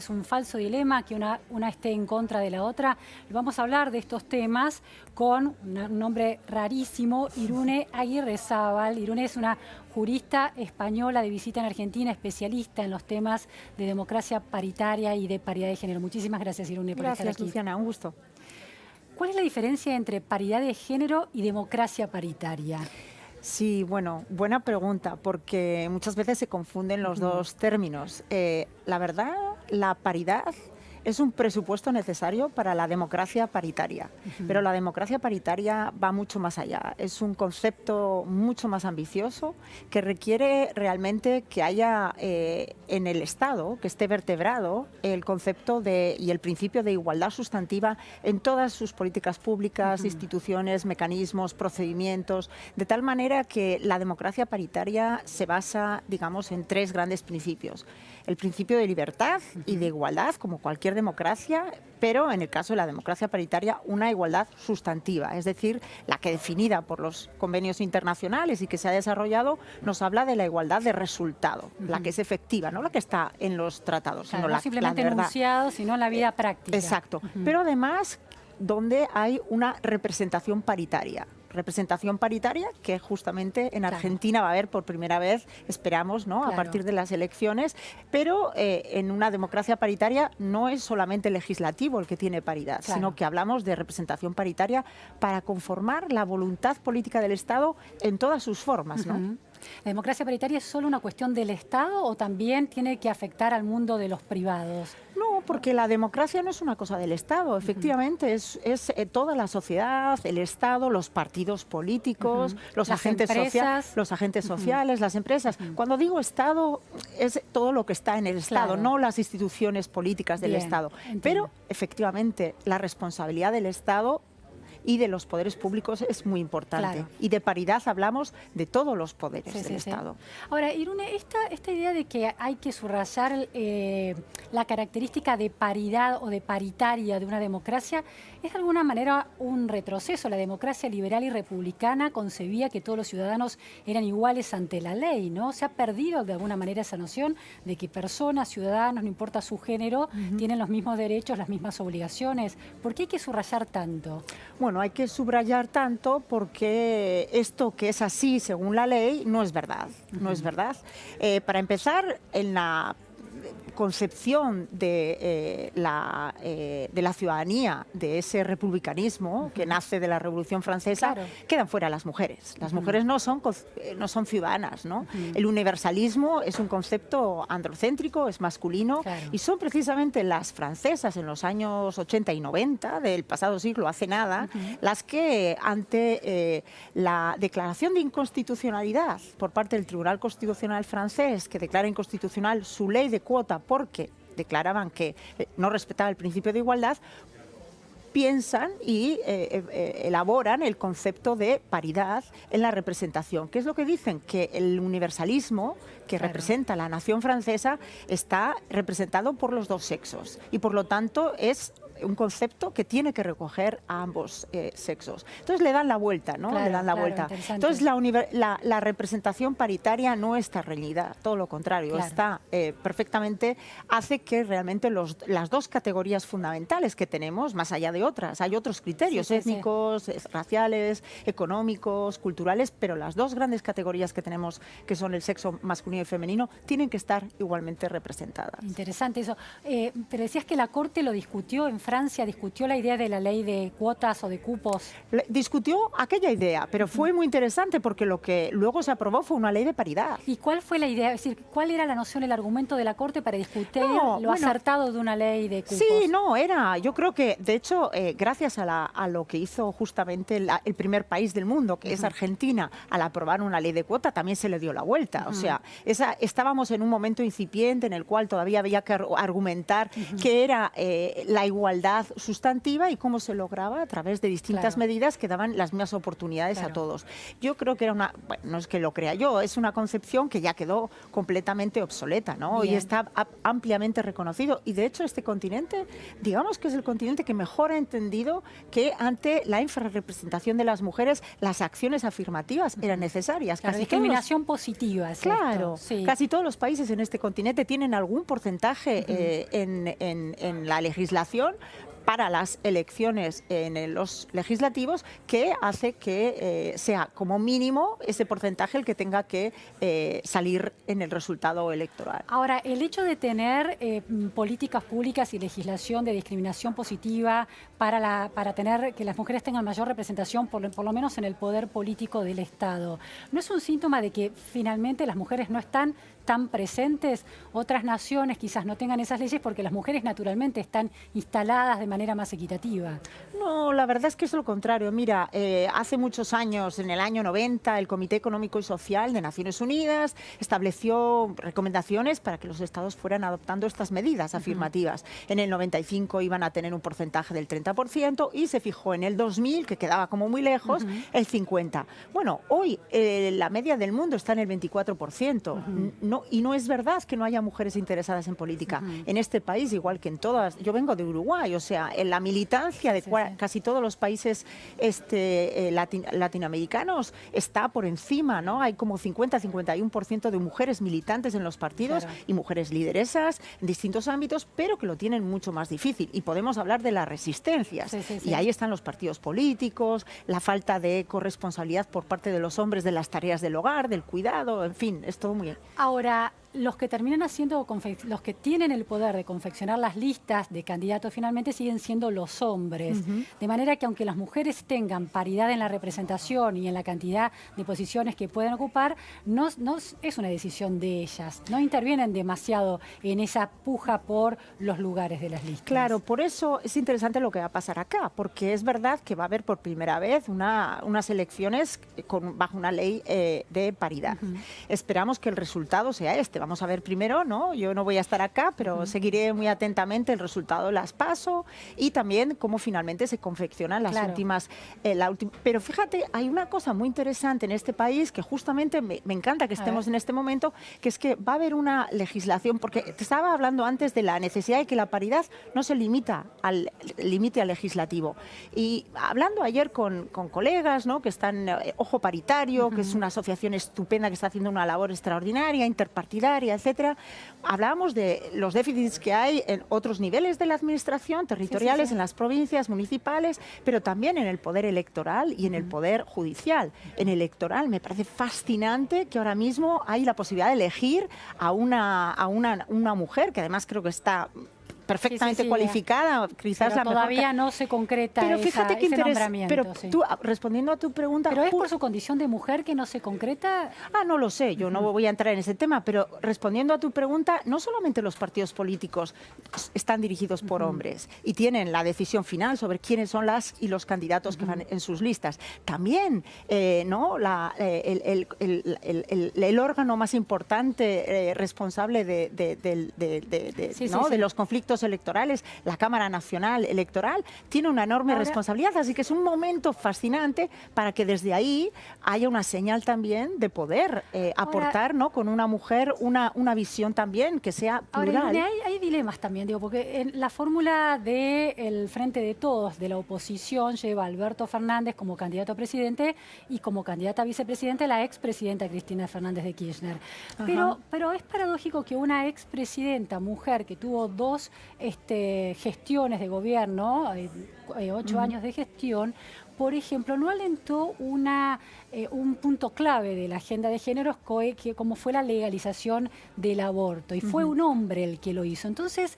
es un falso dilema que una esté en contra de la otra. Vamos a hablar de estos temas con un nombre rarísimo, Irune Aguirrezábal. Irune es una jurista española de visita en Argentina, especialista en los temas de democracia paritaria y de paridad de género. Muchísimas gracias, Irune, por estar aquí. Gracias, Luciana, un gusto. ¿Cuál es la diferencia entre paridad de género y democracia paritaria? Sí, bueno, buena pregunta, porque muchas veces se confunden los dos términos. La verdad, la paridad es un presupuesto necesario para la democracia paritaria, pero la democracia paritaria va mucho más allá. Es un concepto mucho más ambicioso que requiere realmente que haya en el Estado, que esté vertebrado el concepto y el principio de igualdad sustantiva en todas sus políticas públicas, instituciones, mecanismos, procedimientos, de tal manera que la democracia paritaria se basa, digamos, en tres grandes principios. El principio de libertad y de igualdad, como cualquier democracia, pero en el caso de la democracia paritaria, una igualdad sustantiva, es decir, la que definida por los convenios internacionales y que se ha desarrollado, nos habla de la igualdad de resultado, la que es efectiva, no la que está en los tratados, Claro, sino no simplemente enunciado, sino en la vida práctica. Exacto, pero además donde hay una representación paritaria. Representación paritaria que justamente en Argentina va a haber por primera vez, esperamos, ¿no? A partir de las elecciones, pero en una democracia paritaria no es solamente el legislativo el que tiene paridad, sino que hablamos de representación paritaria para conformar la voluntad política del Estado en todas sus formas, ¿no? ¿La democracia paritaria es solo una cuestión del Estado o también tiene que afectar al mundo de los privados? No, porque la democracia no es una cosa del Estado, efectivamente, es toda la sociedad, el Estado, los partidos políticos, los agentes sociales, las empresas. Cuando digo Estado, es todo lo que está en el Estado, no las instituciones políticas del Estado. Entiendo. Pero, efectivamente, la responsabilidad del Estado y de los poderes públicos es muy importante. Y de paridad hablamos de todos los poderes del Estado. Ahora, Irune, esta idea de que hay que subrayar la característica de paridad o de paritaria de una democracia es de alguna manera un retroceso. La democracia liberal y republicana concebía que todos los ciudadanos eran iguales ante la ley, ¿no? Se ha perdido de alguna manera esa noción de que personas, ciudadanos, no importa su género, tienen los mismos derechos, las mismas obligaciones. ¿Por qué hay que subrayar tanto? Bueno, hay que subrayar tanto porque esto que es así según la ley no es verdad. No es verdad. Para empezar, en la concepción de la ciudadanía, de ese republicanismo que nace de la Revolución Francesa, quedan fuera las mujeres. Las mujeres no son ciudadanas, ¿no? El universalismo es un concepto androcéntrico, es masculino, y son precisamente las francesas en los años 80 y 90 del pasado siglo, hace nada, las que ante la declaración de inconstitucionalidad por parte del Tribunal Constitucional francés, que declara inconstitucional su ley de cuota porque declaraban que no respetaba el principio de igualdad, piensan y elaboran el concepto de paridad en la representación. ¿Qué es lo que dicen? Que el universalismo que representa la nación francesa está representado por los dos sexos y por lo tanto es un concepto que tiene que recoger a ambos sexos. Entonces le dan la vuelta, ¿no? Le dan la vuelta. Entonces la representación paritaria no está reñida, todo lo contrario, está perfectamente, hace que realmente las dos categorías fundamentales que tenemos, más allá de otras, hay otros criterios étnicos, raciales, económicos, culturales, pero las dos grandes categorías que tenemos, que son el sexo masculino y femenino, tienen que estar igualmente representadas. Interesante eso. Pero decías que la Corte lo discutió en Francia, discutió la idea de la ley de cuotas o de cupos. Discutió aquella idea, pero fue muy interesante porque lo que luego se aprobó fue una ley de paridad. ¿Y cuál fue la idea? Es decir, ¿cuál era la noción, el argumento de la Corte para discutir lo acertado de una ley de cupos? Sí, yo creo que, de hecho, gracias a lo que hizo justamente el primer país del mundo, que es Argentina, al aprobar una ley de cuota, también se le dio la vuelta. O sea, estábamos en un momento incipiente en el cual todavía había que argumentar que era la igualdad igualdad sustantiva y cómo se lograba a través de distintas medidas que daban las mismas oportunidades a todos. Yo creo que era una, bueno, no es que lo crea yo, es una concepción que ya quedó completamente obsoleta, ¿no? Y está ampliamente reconocido. Y de hecho este continente, digamos que es el continente que mejor ha entendido que ante la infrarrepresentación de las mujeres, las acciones afirmativas eran necesarias. La discriminación positiva. Claro, casi todos los países en este continente tienen algún porcentaje en la legislación para las elecciones en los legislativos que hace que sea como mínimo ese porcentaje el que tenga que salir en el resultado electoral. Ahora, el hecho de tener políticas públicas y legislación de discriminación positiva para tener que las mujeres tengan mayor representación, por lo menos en el poder político del Estado, ¿no es un síntoma de que finalmente las mujeres no están tan presentes? Otras naciones quizás no tengan esas leyes porque las mujeres naturalmente están instaladas de manera más equitativa. No, la verdad es que es lo contrario. Mira, hace muchos años, en el año 90, el Comité Económico y Social de Naciones Unidas estableció recomendaciones para que los estados fueran adoptando estas medidas afirmativas. En el 95 iban a tener un porcentaje del 30% y se fijó en el 2000, que quedaba como muy lejos, el 50%. Bueno, hoy la media del mundo está en el 24%. Y no es verdad que no haya mujeres interesadas en política. En este país, igual que en todas, yo vengo de Uruguay, o sea, en la militancia de casi todos los países latinoamericanos está por encima, ¿no? Hay como 50-51% de mujeres militantes en los partidos y mujeres lideresas en distintos ámbitos, pero que lo tienen mucho más difícil. Y podemos hablar de las resistencias. Y ahí están los partidos políticos, la falta de corresponsabilidad por parte de los hombres de las tareas del hogar, del cuidado, en fin, es todo muy... Ahora, los que terminan haciendo, los que tienen el poder de confeccionar las listas de candidatos finalmente siguen siendo los hombres. De manera que aunque las mujeres tengan paridad en la representación y en la cantidad de posiciones que pueden ocupar, no es una decisión de ellas. No intervienen demasiado en esa puja por los lugares de las listas. Claro, por eso es interesante lo que va a pasar acá, porque es verdad que va a haber por primera vez unas elecciones bajo una ley de paridad. Esperamos que el resultado sea este. Vamos a ver primero, ¿no? Yo no voy a estar acá, pero seguiré muy atentamente el resultado de las PASO y también cómo finalmente se confeccionan las últimas... Pero fíjate, hay una cosa muy interesante en este país que justamente me encanta que estemos en este momento, que es que va a haber una legislación, porque te estaba hablando antes de la necesidad de que la paridad no se limita al límite legislativo. Y hablando ayer con colegas, ¿no? Que están Ojo Paritario, que es una asociación estupenda que está haciendo una labor extraordinaria, interpartidaria, etcétera, hablábamos de los déficits que hay en otros niveles de la administración, territoriales, en las provincias, municipales, pero también en el poder electoral y en el poder judicial. En el electoral me parece fascinante que ahora mismo hay la posibilidad de elegir a una mujer, que además creo que está perfectamente cualificada, quizás pero todavía no se concreta ese nombramiento. Pero tú, respondiendo a tu pregunta... ¿Pero es por su condición de mujer que no se concreta? No lo sé, yo no voy a entrar en ese tema, pero respondiendo a tu pregunta, no solamente los partidos políticos están dirigidos por hombres y tienen la decisión final sobre quiénes son las y los candidatos que van en sus listas. También ¿no? el órgano más importante responsable de los conflictos electorales, la Cámara Nacional Electoral, tiene una enorme responsabilidad, así que es un momento fascinante para que desde ahí haya una señal también de poder aportar, ¿no? Con una mujer una visión también que sea plural. Ahora, hay dilemas también, digo, porque en la fórmula del Frente de Todos de la oposición lleva a Alberto Fernández como candidato a presidente y como candidata a vicepresidente la expresidenta Cristina Fernández de Kirchner. Pero es paradójico que una expresidenta mujer que tuvo dos gestiones de gobierno, 8 años de gestión, por ejemplo, no alentó un punto clave de la agenda de géneros como fue la legalización del aborto, y fue un hombre el que lo hizo. Entonces,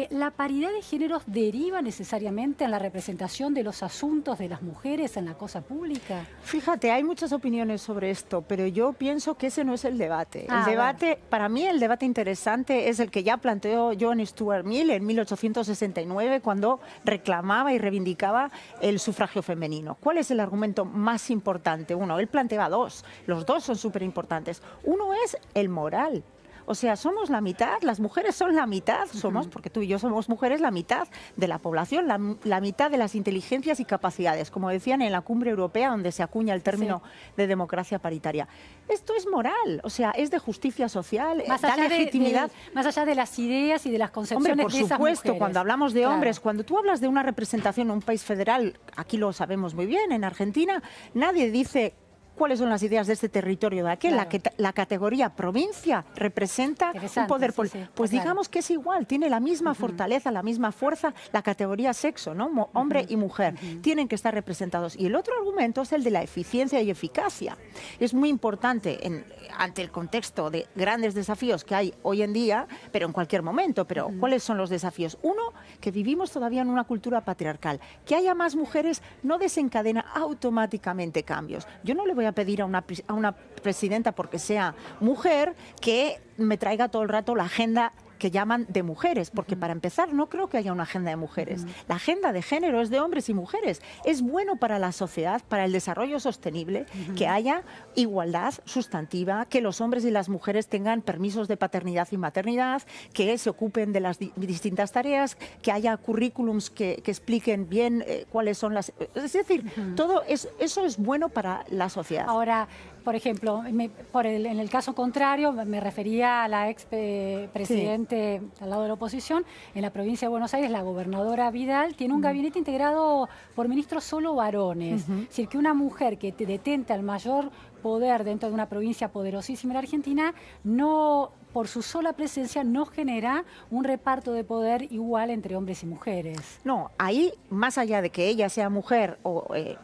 ¿la paridad de géneros deriva necesariamente en la representación de los asuntos de las mujeres en la cosa pública? Fíjate, hay muchas opiniones sobre esto, pero yo pienso que ese no es el debate. El debate, para mí el debate interesante es el que ya planteó John Stuart Mill en 1869, cuando reclamaba y reivindicaba el sufragio femenino. ¿Cuál es el argumento más importante? Él planteaba dos, los dos son súper importantes. Uno es el moral. O sea, somos la mitad, las mujeres son la mitad, somos, porque tú y yo somos mujeres, la mitad de la población, la mitad de las inteligencias y capacidades, como decían en la Cumbre Europea, donde se acuña el término de democracia paritaria. Esto es moral, o sea, es de justicia social, da legitimidad. Más allá de las ideas y de las concepciones. Hombre, por de esas supuesto, mujeres. cuando hablamos de Claro. hombres, cuando tú hablas de una representación en un país federal, aquí lo sabemos muy bien, en Argentina, nadie dice cuáles son las ideas de este territorio de aquel. Claro. La categoría provincia representa un Interesante, poder sí, político. sí, Pues claro. digamos que es igual, tiene la misma fortaleza, la misma fuerza, la categoría sexo, ¿no? Hombre y mujer tienen que estar representados. Y el otro argumento es el de la eficiencia y eficacia. Es muy importante ante el contexto de grandes desafíos que hay hoy en día, pero en cualquier momento. Pero ¿cuáles son los desafíos? Uno, que vivimos todavía en una cultura patriarcal. Que haya más mujeres no desencadena automáticamente cambios. Yo no le voy a pedir a una presidenta, porque sea mujer, que me traiga todo el rato la agenda que llaman de mujeres, porque para empezar no creo que haya una agenda de mujeres. La agenda de género es de hombres y mujeres. Es bueno para la sociedad, para el desarrollo sostenible, que haya igualdad sustantiva, que los hombres y las mujeres tengan permisos de paternidad y maternidad, que se ocupen de las distintas tareas, que haya currículums que expliquen bien cuáles son las... Es decir, todo eso es bueno para la sociedad. Ahora, por ejemplo, en el caso contrario, me refería a la ex presidente al lado de la oposición, en la provincia de Buenos Aires, la gobernadora Vidal tiene un gabinete integrado por ministros solo varones. Es decir, que una mujer que detenta el mayor poder dentro de una provincia poderosísima en la Argentina, no, por su sola presencia, no genera un reparto de poder igual entre hombres y mujeres. No, ahí, más allá de que ella sea mujer,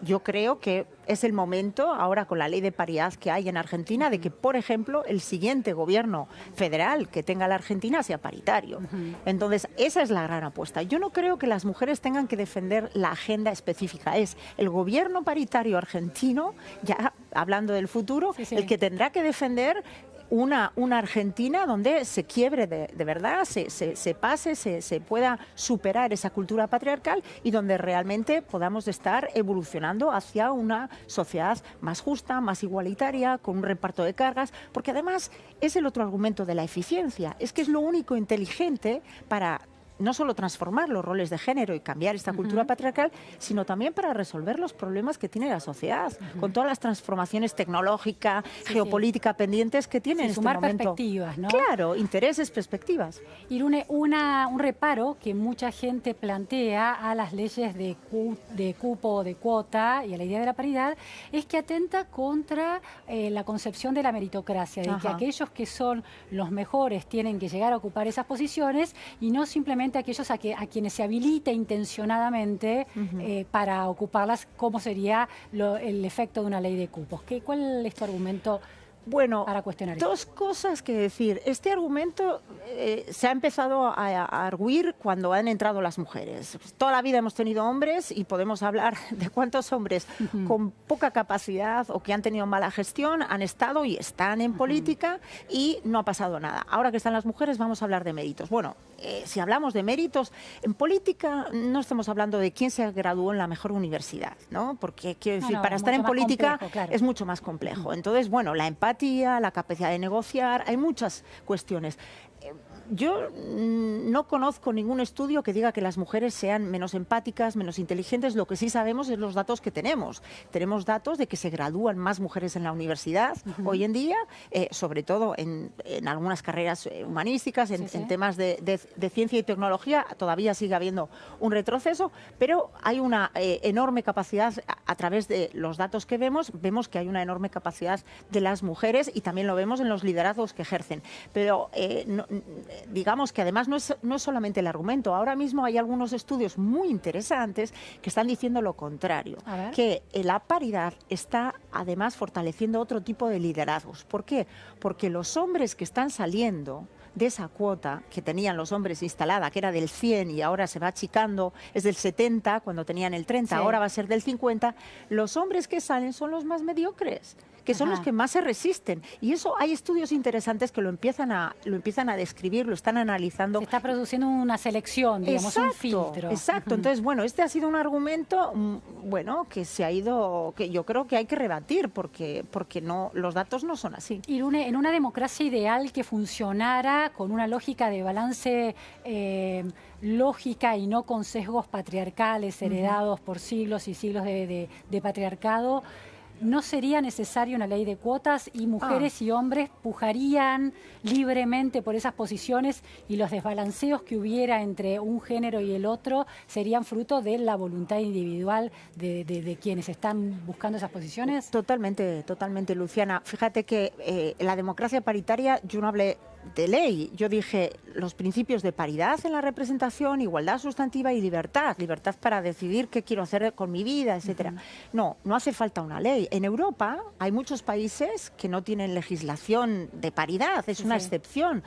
yo creo que es el momento, ahora con la ley de paridad que hay en Argentina, de que, por ejemplo, el siguiente gobierno federal que tenga la Argentina sea paritario. Entonces, esa es la gran apuesta. Yo no creo que las mujeres tengan que defender la agenda específica. Es el gobierno paritario argentino, ya hablando del futuro, el que tendrá que defender una Argentina donde se quiebre de verdad, se pase, se pueda superar esa cultura patriarcal y donde realmente podamos estar evolucionando hacia una sociedad más justa, más igualitaria, con un reparto de cargas, porque además es el otro argumento de la eficiencia, es que es lo único inteligente para no solo transformar los roles de género y cambiar esta cultura patriarcal, sino también para resolver los problemas que tiene la sociedad, con todas las transformaciones tecnológicas, geopolítica pendientes que tiene en este sumar momento. Perspectivas, ¿no? Claro, intereses, perspectivas. Irune, un reparo que mucha gente plantea a las leyes de cupo, de cuota y a la idea de la paridad es que atenta contra la concepción de la meritocracia, de que aquellos que son los mejores tienen que llegar a ocupar esas posiciones y no simplemente aquellos a quienes se habilita intencionadamente para ocuparlas, como sería el efecto de una ley de cupos. ¿Cuál es tu argumento? Bueno, para cuestionar dos cosas que decir. Este argumento se ha empezado a arguir cuando han entrado las mujeres. Toda la vida hemos tenido hombres y podemos hablar de cuántos hombres con poca capacidad o que han tenido mala gestión han estado y están en política y no ha pasado nada. Ahora que están las mujeres vamos a hablar de méritos. Bueno, si hablamos de méritos, en política no estamos hablando de quién se graduó en la mejor universidad, ¿no? Porque, quiero decir, para estar en política es mucho más complejo. Entonces, bueno, la empatía, la capacidad de negociar, hay muchas cuestiones. Yo no conozco ningún estudio que diga que las mujeres sean menos empáticas, menos inteligentes. Lo que sí sabemos es los datos que tenemos. Tenemos datos de que se gradúan más mujeres en la universidad hoy en día, sobre todo en algunas carreras humanísticas, en temas de ciencia y tecnología. Todavía sigue habiendo un retroceso, pero hay una enorme capacidad, a través de los datos que vemos que hay una enorme capacidad de las mujeres y también lo vemos en los liderazgos que ejercen. Pero digamos que además no es solamente el argumento. Ahora mismo hay algunos estudios muy interesantes que están diciendo lo contrario, que la paridad está además fortaleciendo otro tipo de liderazgos. ¿Por qué? Porque los hombres que están saliendo de esa cuota que tenían los hombres instalada, que era del 100 y ahora se va achicando, es del 70, cuando tenían el 30, ahora va a ser del 50, los hombres que salen son los más mediocres. que son los Ajá. que más se resisten. Y eso hay estudios interesantes que lo empiezan a describir, lo están analizando. Se está produciendo una selección, digamos, un filtro. Exacto. Entonces, bueno, este ha sido un argumento, bueno, que se ha ido, que yo creo que hay que rebatir porque no, los datos no son así. Irune, en una democracia ideal que funcionara con una lógica de balance lógica y no con sesgos patriarcales heredados por siglos y siglos de patriarcado, ¿no sería necesaria una ley de cuotas y mujeres y hombres pujarían libremente por esas posiciones y los desbalanceos que hubiera entre un género y el otro serían fruto de la voluntad individual de quienes están buscando esas posiciones? Totalmente, Luciana. Fíjate que la democracia paritaria, yo no hablé de ley, yo dije los principios de paridad en la representación, igualdad sustantiva y libertad para decidir qué quiero hacer con mi vida, etcétera. No hace falta una ley. En Europa hay muchos países que no tienen legislación de paridad, es una excepción.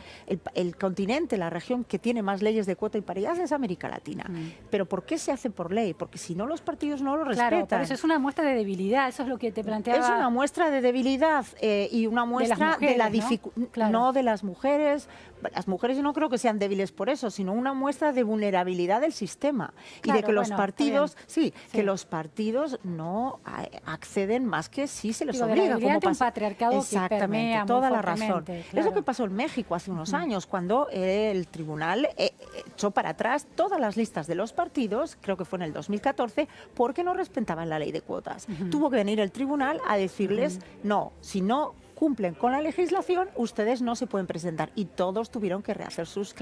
El continente, la región que tiene más leyes de cuota y paridad es América Latina. Pero ¿por qué se hace por ley? Porque si no, los partidos no lo respetan. Claro, pero eso es una muestra de debilidad, eso es lo que te planteaba. Es una muestra de debilidad y una muestra de la dificultad, no de las mujeres. Las mujeres yo no creo que sean débiles por eso, sino una muestra de vulnerabilidad del sistema. Claro, y de que los partidos, que los partidos no acceden más que si se les de la obliga. debilidad de un pasa. patriarcado que permea toda muy la razón. fuertemente, Es lo que pasó en México hace unos años, cuando el tribunal echó para atrás todas las listas de los partidos, creo que fue en el 2014, porque no respetaban la ley de cuotas. Tuvo que venir el tribunal a decirles, no, si no cumplen con la legislación, ustedes no se pueden presentar. Y todos tuvieron que rehacer sus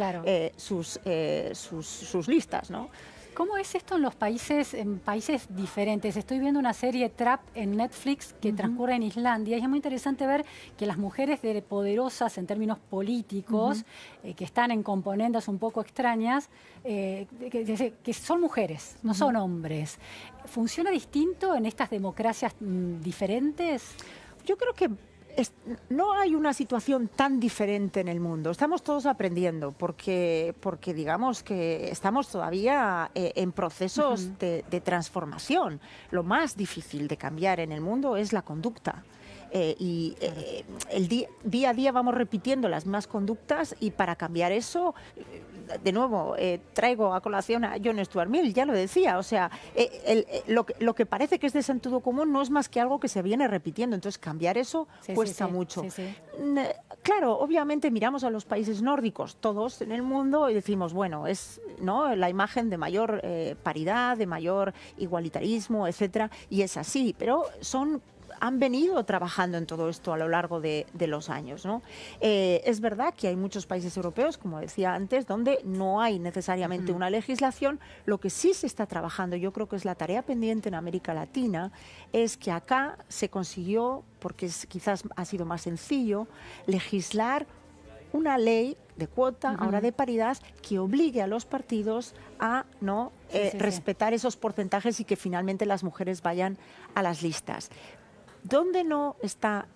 listas, ¿no? ¿Cómo es esto en países diferentes? Estoy viendo una serie Trap en Netflix que transcurre en Islandia y es muy interesante ver que las mujeres poderosas en términos políticos, que están en componendas un poco extrañas, que son mujeres, no son hombres. ¿Funciona distinto en estas democracias diferentes? Yo creo que no hay una situación tan diferente en el mundo. Estamos todos aprendiendo porque digamos que estamos todavía en procesos de transformación. Lo más difícil de cambiar en el mundo es la conducta. El día a día vamos repitiendo las mismas conductas y para cambiar eso, de nuevo, traigo a colación a John Stuart Mill, ya lo decía, o sea, lo que parece que es de sentido común no es más que algo que se viene repitiendo, entonces cambiar eso cuesta mucho. Claro, obviamente miramos a los países nórdicos, todos en el mundo, y decimos, bueno, es la imagen de mayor paridad, de mayor igualitarismo, etcétera, y es así, pero han venido trabajando en todo esto a lo largo de los años, ¿no? Es verdad que hay muchos países europeos, como decía antes, donde no hay necesariamente una legislación. Lo que sí se está trabajando, yo creo que es la tarea pendiente en América Latina, es que acá se consiguió, porque quizás ha sido más sencillo, legislar una ley de cuota, ahora de paridad, que obligue a los partidos a respetar esos porcentajes y que finalmente las mujeres vayan a las listas. Donde no está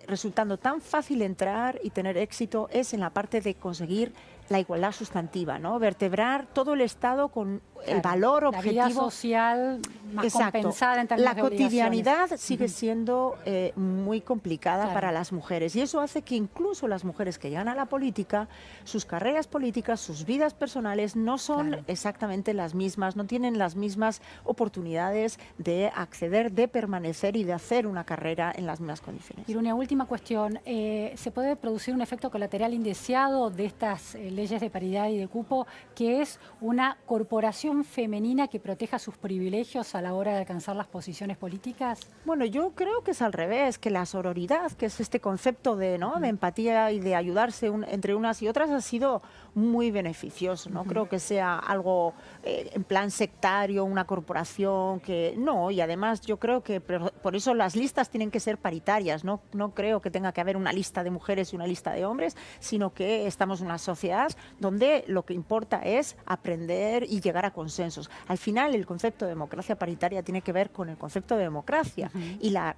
resultando tan fácil entrar y tener éxito es en la parte de conseguir la igualdad sustantiva, ¿no? Vertebrar todo el Estado con el valor objetivo. La vida social más compensada en términos de La cotidianidad obligaciones. sigue siendo muy complicada para las mujeres y eso hace que incluso las mujeres que llegan a la política, sus carreras políticas, sus vidas personales no son exactamente las mismas, no tienen las mismas oportunidades de acceder, de permanecer y de hacer una carrera en las mismas condiciones. Y una última cuestión, ¿se puede producir un efecto colateral indeseado de estas leyes de paridad y de cupo, que es una corporación femenina que proteja sus privilegios a la hora de alcanzar las posiciones políticas? Bueno, yo creo que es al revés, que la sororidad, que es este concepto de empatía y de ayudarse entre unas y otras, ha sido muy beneficioso. No creo que sea algo en plan sectario, una corporación que no, y además yo creo que por eso las listas tienen que ser paritarias. No creo que tenga que haber una lista de mujeres y una lista de hombres, sino que estamos en una sociedad donde lo que importa es aprender y llegar a consensos. Al final, el concepto de democracia paritaria tiene que ver con el concepto de democracia. Y la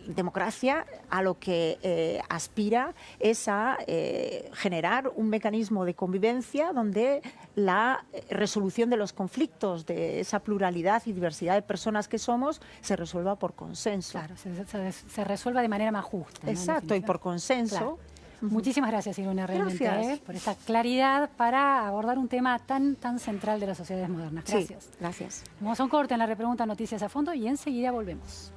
democracia a lo que aspira es a generar un mecanismo de convivencia convivencia donde la resolución de los conflictos, de esa pluralidad y diversidad de personas que somos, se resuelva por consenso. Claro, se resuelva de manera más justa, ¿no? Exacto, y por consenso. Claro. Muchísimas gracias, Irune, realmente, por esta claridad para abordar un tema tan central de las sociedades modernas. Gracias. Sí, gracias. Vamos a un corte en la repregunta Noticias a Fondo y enseguida volvemos.